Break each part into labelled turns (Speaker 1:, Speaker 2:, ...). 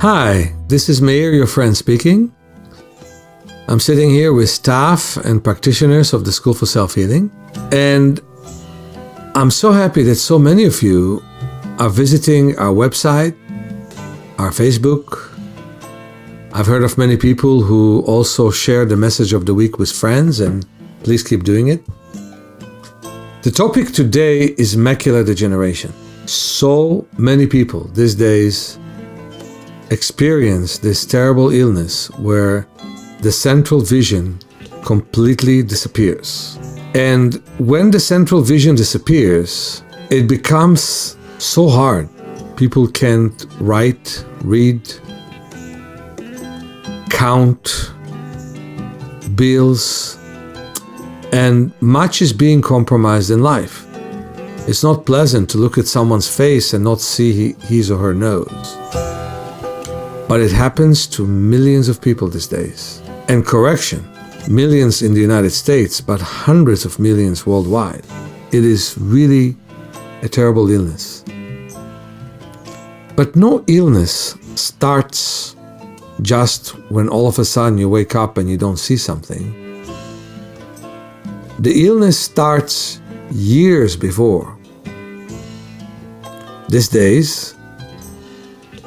Speaker 1: Hi, this is Meir, your friend speaking. I'm sitting here with staff and practitioners of the School for Self-Healing, and I'm so happy that so many of you are visiting our website, our Facebook. I've heard of many people who also share the message of the week with friends, and please keep doing it. The topic today is macular degeneration. So many people these days experience this terrible illness where the central vision completely disappears. And when the central vision disappears, it becomes so hard. People can't write, read, count, bills, and much is being compromised in life. It's not pleasant to look at someone's face and not see his or her nose. But it happens to millions of people these days. And correction, millions in the United States, but hundreds of millions worldwide. It is really a terrible illness. But no illness starts just when all of a sudden you wake up and you don't see something. The illness starts years before. These days,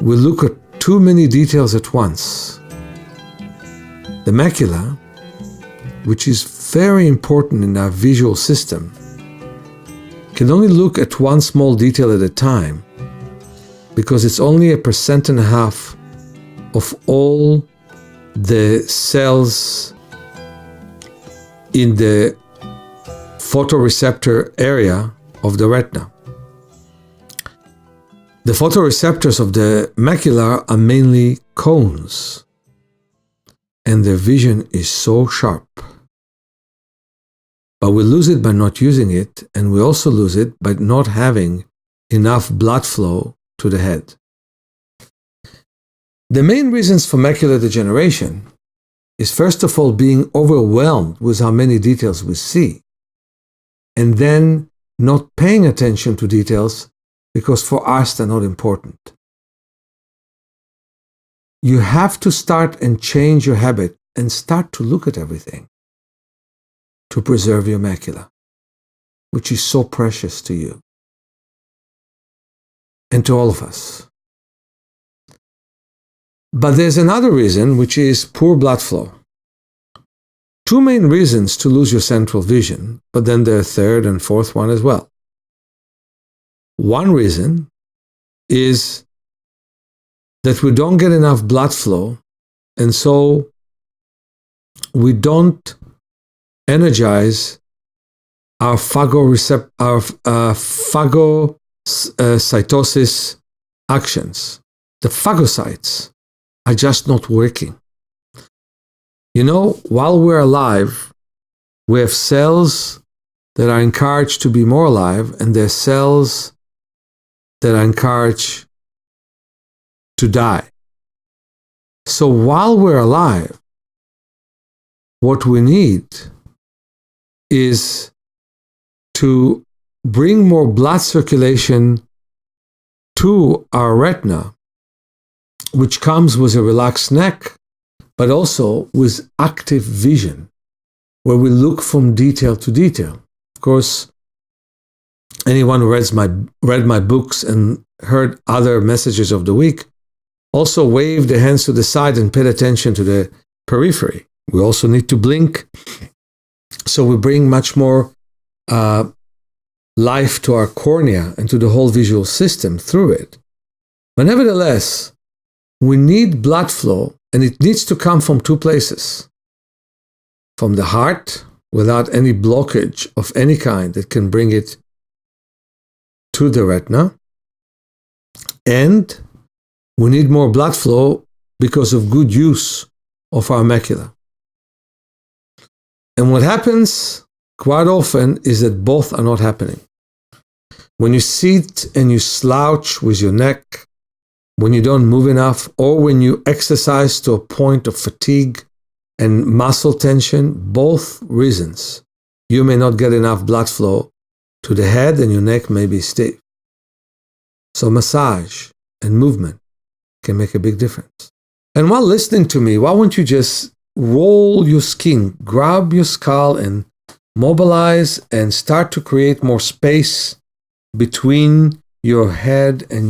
Speaker 1: we look at too many details at once. The macula, which is very important in our visual system, can only look at one small detail at a time because it's only 1.5% of all the cells in the photoreceptor area of the retina. The photoreceptors of the macula are mainly cones, and their vision is so sharp. But we lose it by not using it, and we also lose it by not having enough blood flow to the head. The main reasons for macular degeneration is first of all being overwhelmed with how many details we see, and then not paying attention to details because for us they're not important. You have to start and change your habit and start to look at everything to preserve your macula, which is so precious to you and to all of us. But there's another reason, which is poor blood flow. Two main reasons to lose your central vision, but then there are a third and fourth one as well. One reason is that we don't get enough blood flow, and so we don't energize our phagocytosis actions. The phagocytes are just not working. You know, while we're alive, we have cells that are encouraged to be more alive, and there are cells that are encouraged to die. So while we're alive, what we need is to bring more blood circulation to our retina, which comes with a relaxed neck, but also with active vision, where we look from detail to detail. Of course, anyone who read my books and heard other messages of the week also waved their hands to the side and paid attention to the periphery. We also need to blink, so we bring much more life to our cornea and to the whole visual system through it. But nevertheless, we need blood flow, and it needs to come from two places. From the heart, without any blockage of any kind that can bring it to the retina, and we need more blood flow because of good use of our macula. And what happens quite often is that both are not happening. When you sit and you slouch with your neck, when you don't move enough, or when you exercise to a point of fatigue and muscle tension, both reasons, you may not get enough blood flow to the head and your neck may be stiff. So massage and movement can make a big difference. And while listening to me, why won't you just roll your skin, grab your skull and mobilize and start to create more space between your head and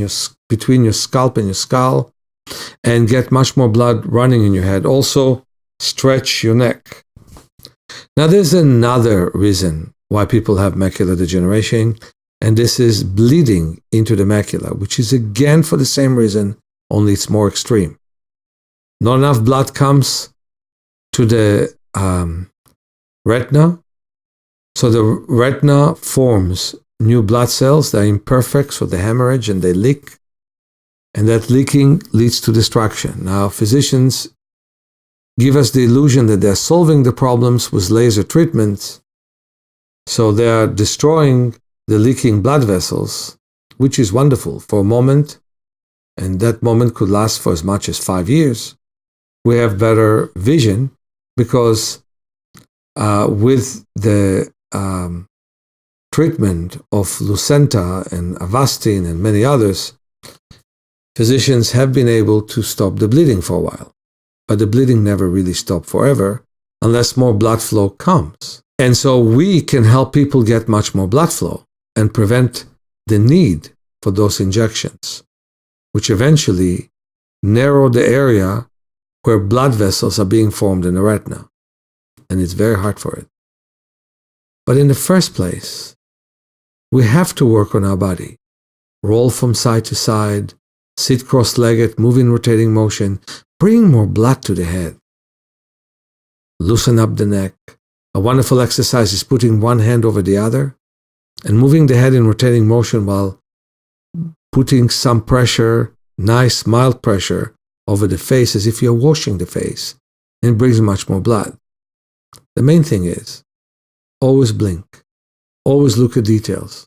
Speaker 1: between your scalp and your skull, and get much more blood running in your head. Also, stretch your neck. Now, there's another reason why people have macular degeneration, and this is bleeding into the macula, which is again for the same reason, only it's more extreme. Not enough blood comes to the retina, so the retina forms new blood cells. They're imperfect, so they hemorrhage and they leak, and that leaking leads to destruction. Now, physicians give us the illusion that they're solving the problems with laser treatments, so they are destroying the leaking blood vessels, which is wonderful for a moment, and that moment could last for as much as 5 years. We have better vision because with the treatment of Lucenta and Avastin and many others, physicians have been able to stop the bleeding for a while. But the bleeding never really stops forever unless more blood flow comes. And so we can help people get much more blood flow and prevent the need for those injections, which eventually narrow the area where blood vessels are being formed in the retina. And it's very hard for it. But in the first place, we have to work on our body. Roll from side to side, sit cross-legged, move in rotating motion, bring more blood to the head. Loosen up the neck. A wonderful exercise is putting one hand over the other and moving the head in rotating motion while putting some pressure, nice mild pressure, over the face as if you're washing the face, and it brings much more blood. The main thing is, always blink. Always look at details.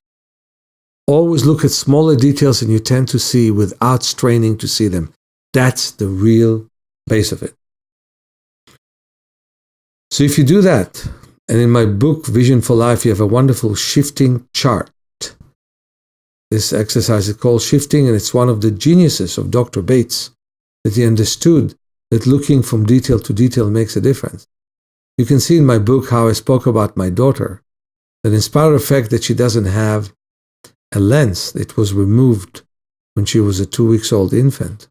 Speaker 1: Always look at smaller details than you tend to see without straining to see them. That's the real base of it. So if you do that, and in my book, Vision for Life, you have a wonderful shifting chart. This exercise is called shifting, and it's one of the geniuses of Dr. Bates, that he understood that looking from detail to detail makes a difference. You can see in my book how I spoke about my daughter, that in spite of the fact that she doesn't have a lens that was removed when she was a 2-week-old infant,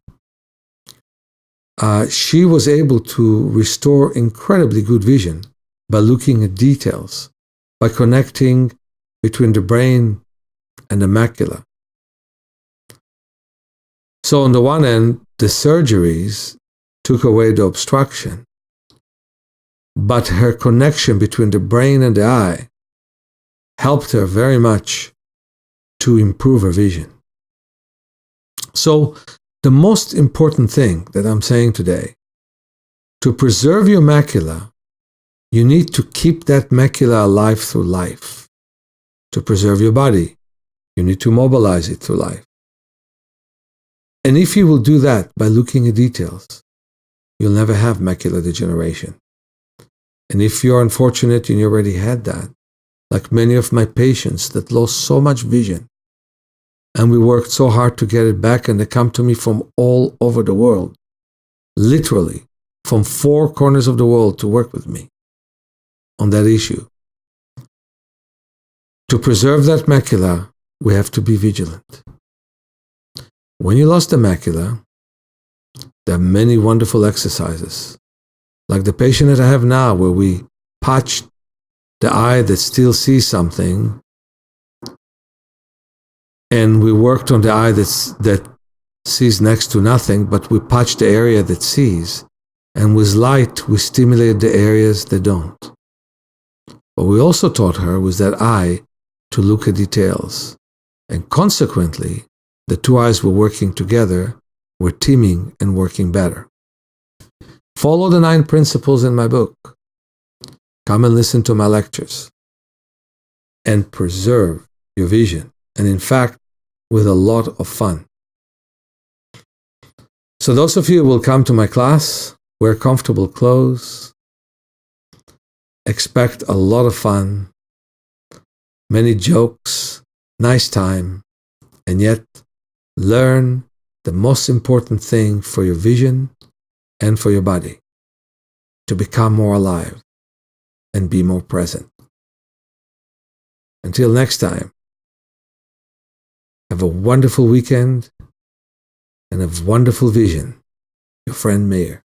Speaker 1: she was able to restore incredibly good vision by looking at details, by connecting between the brain and the macula. So on the one end, the surgeries took away the obstruction, but her connection between the brain and the eye helped her very much to improve her vision. So the most important thing that I'm saying today, to preserve your macula, you need to keep that macula alive through life. To preserve your body, you need to mobilize it through life. And if you will do that by looking at details, you'll never have macular degeneration. And if you're unfortunate and you already had that, like many of my patients that lost so much vision, and we worked so hard to get it back, and they come to me from all over the world, literally from 4 corners of the world to work with me on that issue. To preserve that macula, we have to be vigilant. When you lost the macula, there are many wonderful exercises, like the patient that I have now, where we patched the eye that still sees something, and we worked on the eye that sees next to nothing, but we patched the area that sees, and with light we stimulate the areas that don't. But we also taught her with that eye to look at details, and consequently, the 2 eyes were working together, were teaming and working better. Follow the 9 principles in my book. Come and listen to my lectures. And preserve your vision. And in fact, with a lot of fun. So those of you who will come to my class, wear comfortable clothes, expect a lot of fun, many jokes, nice time, and yet learn the most important thing for your vision and for your body, to become more alive and be more present. Until next time, have a wonderful weekend and a wonderful vision. Your friend Meir.